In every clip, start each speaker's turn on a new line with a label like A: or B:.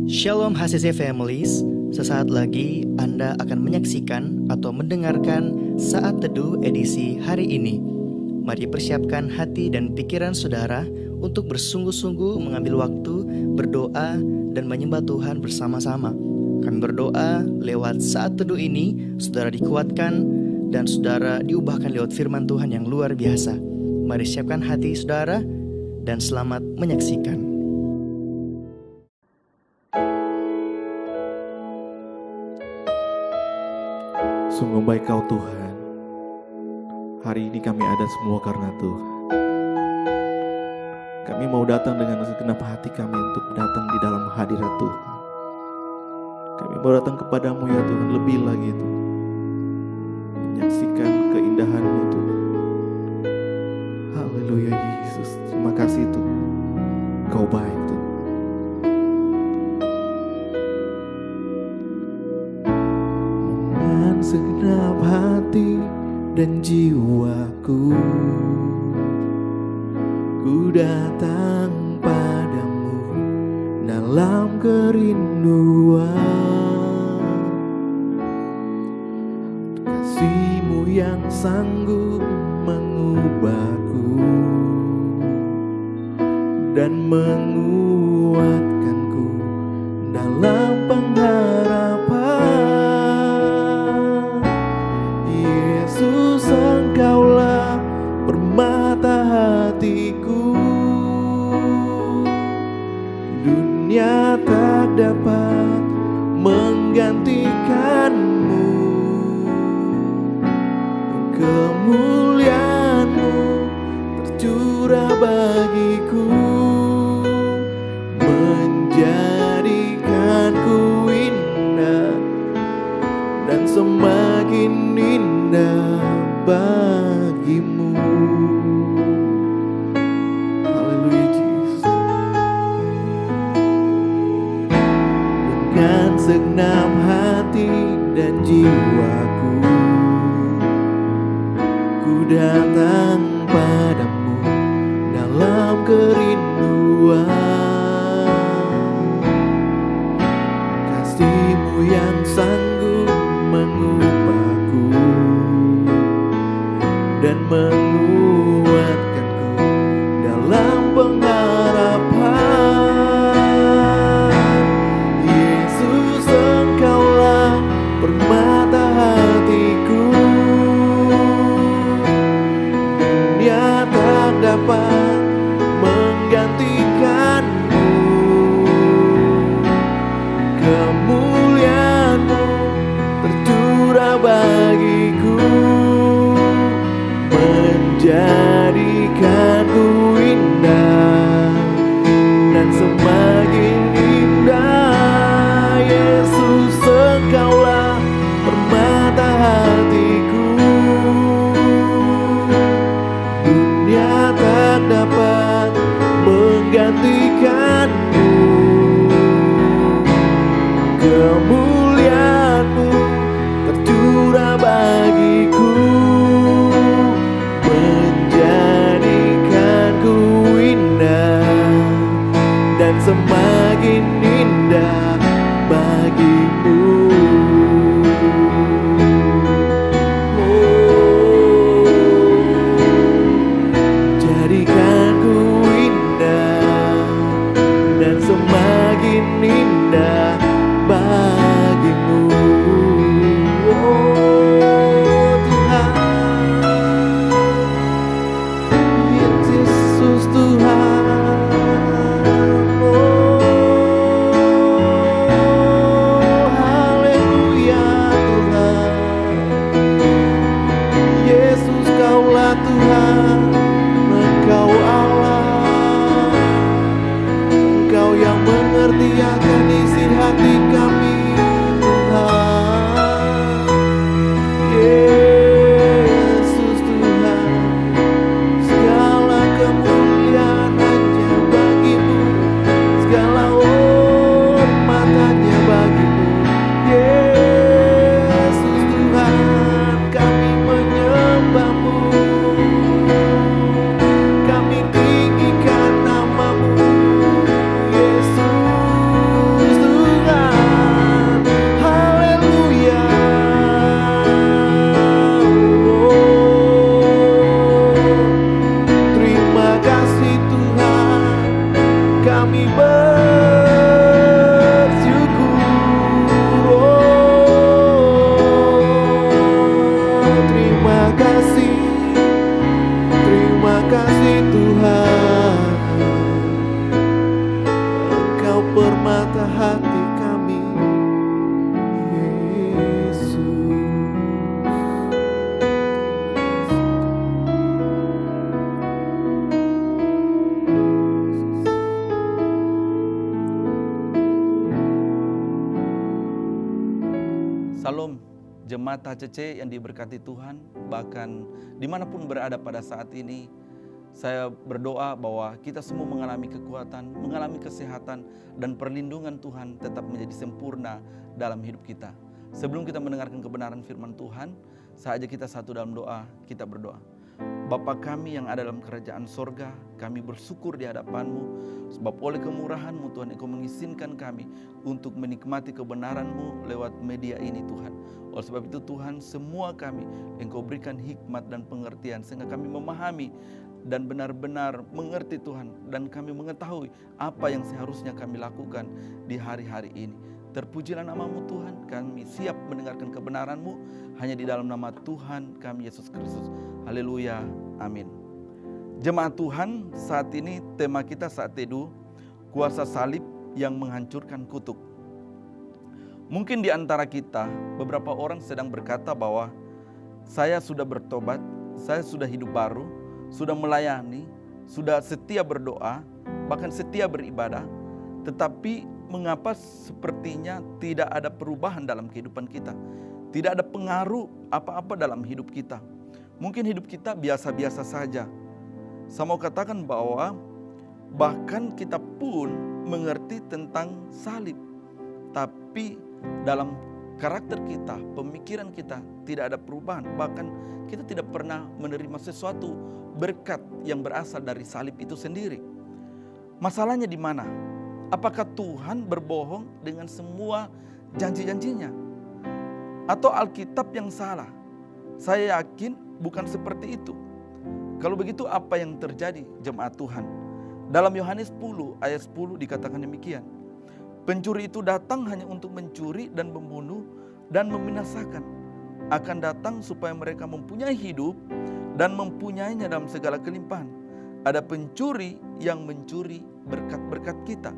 A: Shalom HCC Families, sesaat lagi Anda akan menyaksikan atau mendengarkan Saat Teduh edisi hari ini. Mari persiapkan hati dan pikiran saudara untuk bersungguh-sungguh mengambil waktu, berdoa, dan menyembah Tuhan bersama-sama. Kami berdoa lewat Saat Teduh ini, saudara dikuatkan dan saudara diubahkan lewat firman Tuhan yang luar biasa. Mari siapkan hati saudara dan selamat menyaksikan.
B: Sungguh baik Kau Tuhan. Hari ini kami ada semua karena Tuhan. Kami mau datang dengan segenap hati kami untuk datang di dalam hadirat Tuhan. Kami mau datang kepadamu ya Tuhan, lebih lagi Tuhan, menyaksikan keindahan-Mu Tuhan. Haleluya Yesus, terima kasih Tuhan. Kau baik Tuhan. Segenap hati dan jiwaku, ku datang padamu dalam kerinduan. Kasih-Mu yang sanggup mengubahku dan menguatkanku dalam pengharapan. Yesus, Engkaulah permata hatiku. Dunia tak dapat menggantikan-Mu. Kemuliaan-Mu tercurah bagiku, menjadikanku indah dan semakin indah bagimu. Haleluya Yesus. Dengan segenap hati dan jiwaku, ku datang padamu dalam kerinduan. Kasih-Mu yang sanggup mengubahku dan menguatkanku dalam pengharapan. Yesus, Engkaulah permata hatiku. Dunia tak dapat menggantikan-Mu. Kemuliaan-Mu tercurah bagiku, menjadikanku indah dan semakin indah. Yesus, Engkaulah permata hatiku. Dunia tak dapat menggantikan-Mu. Kemuliaan-Mu tercurah bagiku, menjadikanku indah dan semakin indah bagimu. Jadikanku indah dan semakin indah bagimu. Oh Tuhan, Yesus Tuhan. Oh kami bersyukur. Terima kasih Tuhan, Engkau permata hati kami, Yesus.
C: Salam jemaat HCC yang diberkati Tuhan, bahkan dimanapun berada pada saat ini, saya berdoa bahwa kita semua mengalami kekuatan, mengalami kesehatan, dan perlindungan Tuhan tetap menjadi sempurna dalam hidup kita. Sebelum kita mendengarkan kebenaran firman Tuhan, saja kita satu dalam doa, kita berdoa. Bapa kami yang ada dalam kerajaan sorga, kami bersyukur di hadapan-Mu, sebab oleh kemurahan-Mu Tuhan, Engkau mengizinkan kami untuk menikmati kebenaran-Mu lewat media ini Tuhan. Oleh sebab itu Tuhan, semua kami Engkau berikan hikmat dan pengertian, sehingga kami memahami dan benar-benar mengerti Tuhan, dan kami mengetahui apa yang seharusnya kami lakukan di hari-hari ini. Terpujilah nama-Mu Tuhan, kami siap mendengarkan kebenaran-Mu hanya di dalam nama Tuhan kami Yesus Kristus. Haleluya, amin. Jemaat Tuhan, saat ini tema kita saat teduh, kuasa salib yang menghancurkan kutuk. Mungkin di antara kita, beberapa orang sedang berkata bahwa saya sudah bertobat, saya sudah hidup baru, sudah melayani, sudah setia berdoa, bahkan setia beribadah, tetapi mengapa sepertinya tidak ada perubahan dalam kehidupan kita? Tidak ada pengaruh apa-apa dalam hidup kita. Mungkin hidup kita biasa-biasa saja. Saya mau katakan bahwa bahkan kita pun mengerti tentang salib, tapi dalam karakter kita, pemikiran kita tidak ada perubahan. Bahkan kita tidak pernah menerima sesuatu berkat yang berasal dari salib itu sendiri. Masalahnya di mana? Apakah Tuhan berbohong dengan semua janji-janjinya? Atau Alkitab yang salah? Saya yakin bukan seperti itu. Kalau begitu apa yang terjadi jemaat Tuhan? Dalam Yohanes 10 ayat 10 dikatakan demikian. Pencuri itu datang hanya untuk mencuri dan membunuh dan membinasakan. Akan datang supaya mereka mempunyai hidup dan mempunyainya dalam segala kelimpahan. Ada pencuri yang mencuri berkat-berkat kita.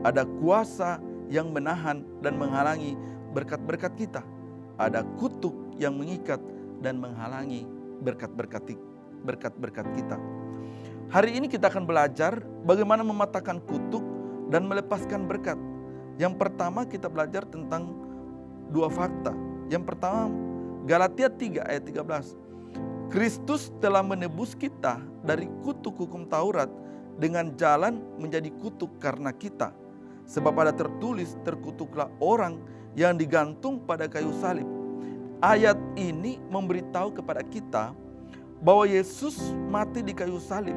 C: Ada kuasa yang menahan dan menghalangi berkat-berkat kita. Ada kutuk yang mengikat dan menghalangi berkat-berkat kita. Hari ini kita akan belajar bagaimana mematahkan kutuk dan melepaskan berkat. Yang pertama kita belajar tentang dua fakta. Yang pertama, Galatia 3 ayat 13. Kristus telah menebus kita dari kutuk hukum Taurat dengan jalan menjadi kutuk karena kita. Sebab ada tertulis, terkutuklah orang yang digantung pada kayu salib. Ayat ini memberitahu kepada kita bahwa Yesus mati di kayu salib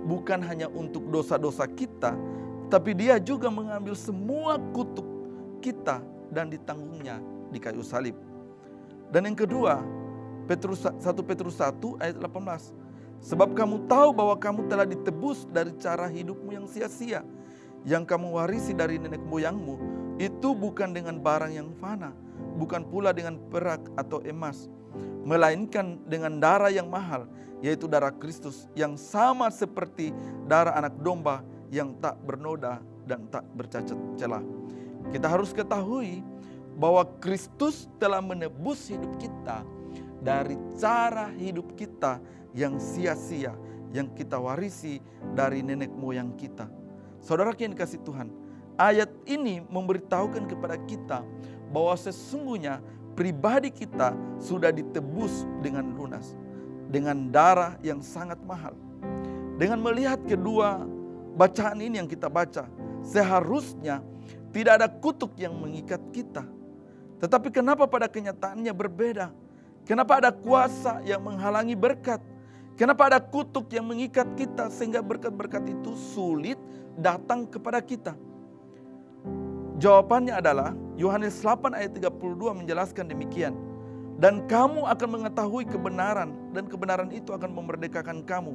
C: bukan hanya untuk dosa-dosa kita, tapi Dia juga mengambil semua kutuk kita dan ditanggungnya di kayu salib. Dan yang kedua, 1 Petrus 1 ayat 18. Sebab kamu tahu bahwa kamu telah ditebus dari cara hidupmu yang sia-sia, yang kamu warisi dari nenek moyangmu, itu bukan dengan barang yang fana, bukan pula dengan perak atau emas, melainkan dengan darah yang mahal, yaitu darah Kristus, yang sama seperti darah anak domba yang tak bernoda dan tak bercacat celah. Kita harus ketahui bahwa Kristus telah menebus hidup kita dari cara hidup kita yang sia-sia, yang kita warisi dari nenek moyang kita. Saudara yang dikasihi Tuhan, ayat ini memberitahukan kepada kita bahwa sesungguhnya pribadi kita sudah ditebus dengan lunas, dengan darah yang sangat mahal. Dengan melihat kedua bacaan ini yang kita baca, seharusnya tidak ada kutuk yang mengikat kita. Tetapi kenapa pada kenyataannya berbeda? Kenapa ada kuasa yang menghalangi berkat? Kenapa ada kutuk yang mengikat kita sehingga berkat-berkat itu sulit datang kepada kita? Jawabannya adalah Yohanes 8 ayat 32 menjelaskan demikian. Dan kamu akan mengetahui kebenaran, dan kebenaran itu akan memerdekakan kamu.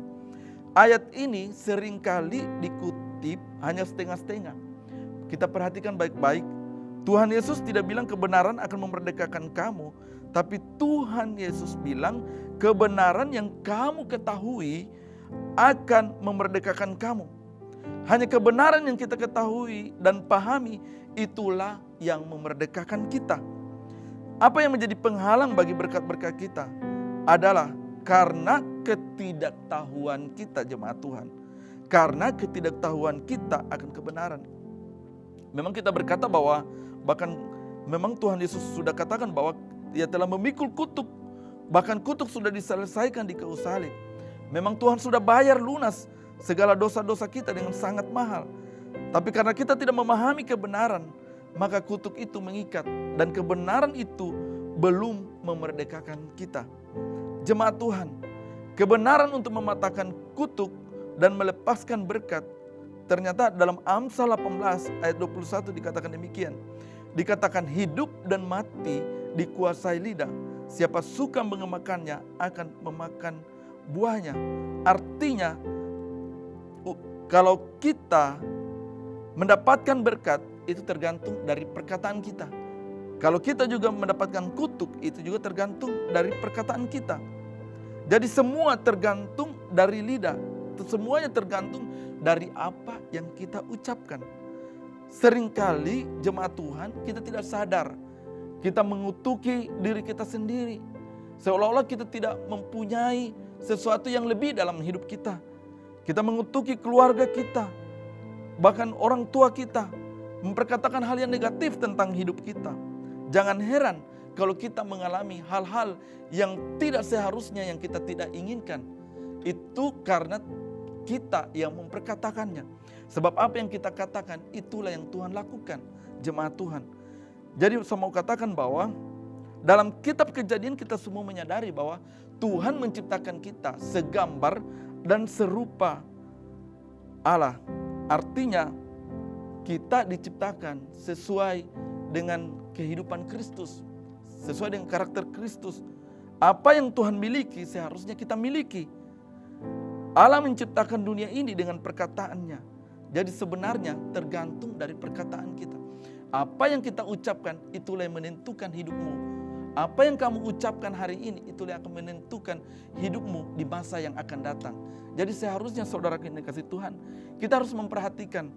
C: ayat ini seringkali dikutip hanya setengah-setengah. Kita perhatikan baik-baik. Tuhan Yesus tidak bilang kebenaran akan memerdekakan kamu, tapi Tuhan Yesus bilang kebenaran yang kamu ketahui akan memerdekakan kamu. Hanya kebenaran yang kita ketahui dan pahami, itulah yang memerdekakan kita. Apa yang menjadi penghalang bagi berkat-berkat kita adalah karena ketidaktahuan kita, jemaat Tuhan. Karena ketidaktahuan kita akan kebenaran. Memang kita berkata bahwa, bahkan memang Tuhan Yesus sudah katakan bahwa Dia telah memikul kutuk. Bahkan kutuk sudah diselesaikan di kayu salib. Memang Tuhan sudah bayar lunas segala dosa-dosa kita dengan sangat mahal. Tapi karena kita tidak memahami kebenaran, maka kutuk itu mengikat. Dan kebenaran itu belum memerdekakan kita. Jemaat Tuhan, kebenaran untuk mematahkan kutuk dan melepaskan berkat, ternyata dalam Amsal 18 ayat 21 dikatakan demikian. Dikatakan hidup dan mati dikuasai lidah. Siapa suka mengemakannya akan memakan buahnya. Artinya, kalau kita mendapatkan berkat, itu tergantung dari perkataan kita. Kalau kita juga mendapatkan kutuk, itu juga tergantung dari perkataan kita. Jadi semua tergantung dari lidah. Semuanya tergantung dari apa yang kita ucapkan. Seringkali jemaat Tuhan kita tidak sadar. Kita mengutuki diri kita sendiri. Seolah-olah kita tidak mempunyai sesuatu yang lebih dalam hidup kita. Kita mengutuki keluarga kita. Bahkan orang tua kita memperkatakan hal yang negatif tentang hidup kita. Jangan heran kalau kita mengalami hal-hal yang tidak seharusnya, yang kita tidak inginkan. Itu karena kita yang memperkatakannya. Sebab apa yang kita katakan, itulah yang Tuhan lakukan, jemaat Tuhan. Jadi saya mau katakan bahwa dalam kitab Kejadian kita semua menyadari bahwa Tuhan menciptakan kita segambar dan serupa Allah. Artinya kita diciptakan sesuai dengan kehidupan Kristus, sesuai dengan karakter Kristus. Apa yang Tuhan miliki seharusnya kita miliki. Allah menciptakan dunia ini dengan perkataannya. Jadi sebenarnya tergantung dari perkataan kita. Apa yang kita ucapkan itulah yang menentukan hidupmu. Apa yang kamu ucapkan hari ini itulah yang akan menentukan hidupmu di masa yang akan datang. Jadi seharusnya saudara yang dikasihi Tuhan, kita harus memperhatikan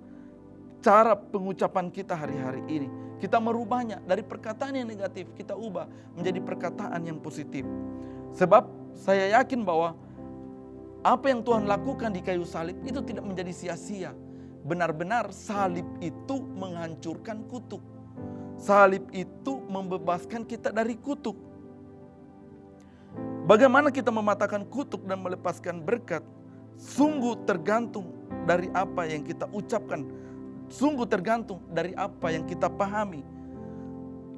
C: cara pengucapan kita hari-hari ini. Kita merubahnya dari perkataan yang negatif, kita ubah menjadi perkataan yang positif. Sebab saya yakin bahwa apa yang Tuhan lakukan di kayu salib itu tidak menjadi sia-sia. Benar-benar salib itu menghancurkan kutuk. Salib itu membebaskan kita dari kutuk. Bagaimana kita mematahkan kutuk dan melepaskan berkat? Sungguh tergantung dari apa yang kita ucapkan. Sungguh tergantung dari apa yang kita pahami.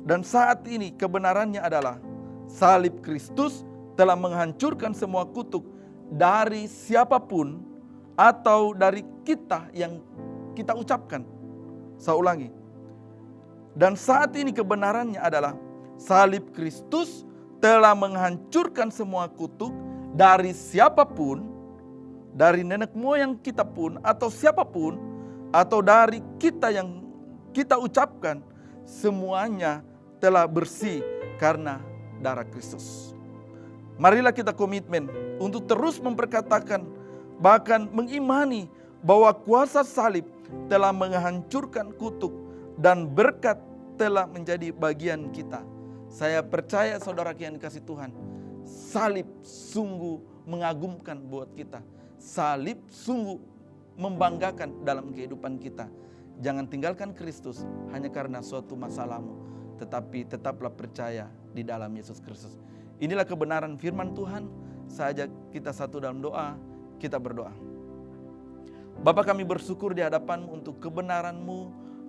C: Dan saat ini kebenarannya adalah salib Kristus telah menghancurkan semua kutuk dari siapapun atau dari kita yang kita ucapkan. Saya ulangi. Dan saat ini kebenarannya adalah salib Kristus telah menghancurkan semua kutuk dari siapapun, dari nenek moyang kita pun atau siapapun, atau dari kita yang kita ucapkan, semuanya telah bersih karena darah Kristus. Marilah kita komitmen untuk terus memperkatakan, bahkan mengimani bahwa kuasa salib telah menghancurkan kutuk dan berkat telah menjadi bagian kita. Saya percaya saudara yang dikasihi Tuhan, salib sungguh mengagumkan buat kita. Salib sungguh membanggakan dalam kehidupan kita. Jangan tinggalkan Kristus hanya karena suatu masalahmu, tetapi tetaplah percaya di dalam Yesus Kristus. Inilah kebenaran firman Tuhan. Saya ajak kita satu dalam doa, kita berdoa. Bapa, kami bersyukur di hadapan-Mu untuk kebenaran-Mu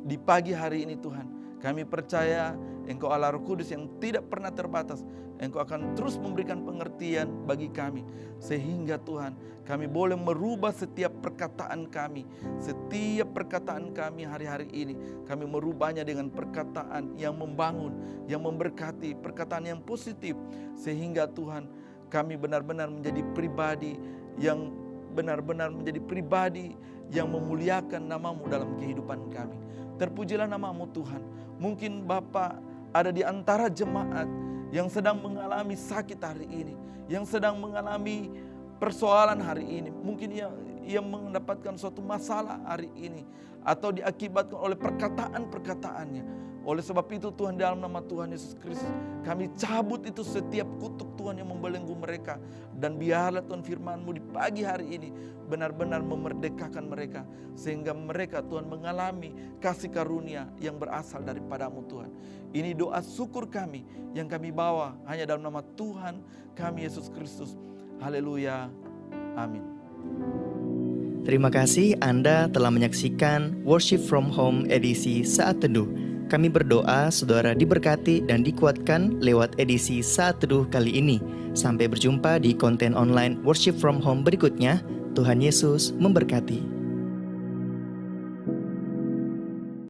C: di pagi hari ini Tuhan. Kami percaya Engkau Allah Roh Kudus yang tidak pernah terbatas. Engkau akan terus memberikan pengertian bagi kami. Sehingga Tuhan, kami boleh merubah setiap perkataan kami. Setiap perkataan kami hari-hari ini, kami merubahnya dengan perkataan yang membangun, yang memberkati, perkataan yang positif. Sehingga Tuhan, kami benar-benar menjadi pribadi yang benar-benar menjadi pribadi yang memuliakan nama-Mu dalam kehidupan kami. Terpujilah nama-Mu Tuhan. Mungkin Bapak ada di antara jemaat yang sedang mengalami sakit hari ini, yang sedang mengalami persoalan hari ini. Mungkin ia mendapatkan suatu masalah hari ini, atau diakibatkan oleh perkataan-perkataannya. Oleh sebab itu Tuhan, dalam nama Tuhan Yesus Kristus, kami cabut itu setiap kutuk Tuhan yang membelenggu mereka. Dan biarlah Tuhan firman-Mu di pagi hari ini benar-benar memerdekakan mereka, sehingga mereka Tuhan mengalami kasih karunia yang berasal daripada-Mu Tuhan. Ini doa syukur kami yang kami bawa hanya dalam nama Tuhan kami Yesus Kristus. Haleluya. Amin.
A: Terima kasih Anda telah menyaksikan Worship from Home edisi Saat Teduh. Kami berdoa saudara diberkati dan dikuatkan lewat edisi Saat Teduh kali ini. Sampai berjumpa di konten online Worship from Home berikutnya. Tuhan Yesus memberkati.